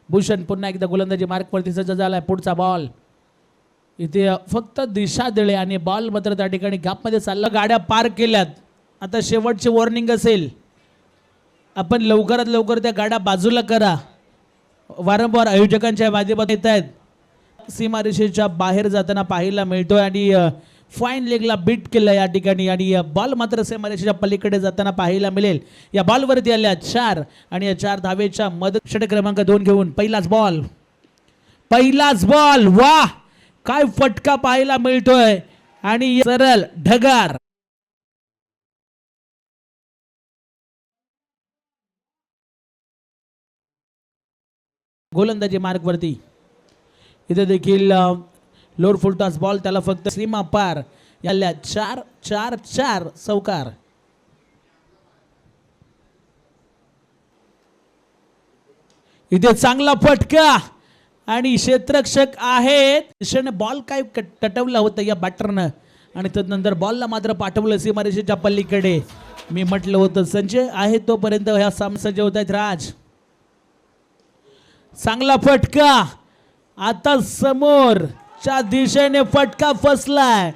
भूषण पुन्हा एकदा गोलंदाजी मार्कवरती सज्ज झालाय. पुढचा बॉल इथे फक्त दिशा दिले आणि बॉल मात्र त्या ठिकाणी गॅपमध्ये चालला. गाड्या पार केल्यात. आता शेवटची वॉर्निंग असेल, आपण लवकरात लवकर त्या गाड्या बाजूला करा. वारंवार आयोजकांच्या माध्यमातून येत आहेत. सीमारेषेच्या बाहेर जाताना पाहायला मिळतोय आणि फाईन लेगला बीट केलं या ठिकाणी आणि बॉल मात्र सीमारेषेच्या पलीकडे जाताना पाहायला मिळेल. या बॉलवरती आल्या 4 आणि या 4 धावेच्या मदत षटक क्रमांक 2 घेऊन पहिलाच बॉल. वाह काय फटका पाहायला मिळतोय आणि सरळ ढगार. गोलंदाजी मार्कवरती इथे देखील लोअर फुल टॉस बॉल, त्याला फक्त सीमा पार. याला 4 चौकार. इथे चांगला फटका आणि क्षेत्ररक्षक आहेत. दिशेने बॉल काय टटवला होता या बॅटरनं आणि त्यानंतर बॉलला मात्र पाठवलं सीमारेषेच्या पलीकडे. मी म्हटलं होतं संजय आहे तोपर्यंत ह्या सामना सज्ज होत आहेत. राज चांगला फटका, आता समोरच्या दिशेने फटका फसलाय.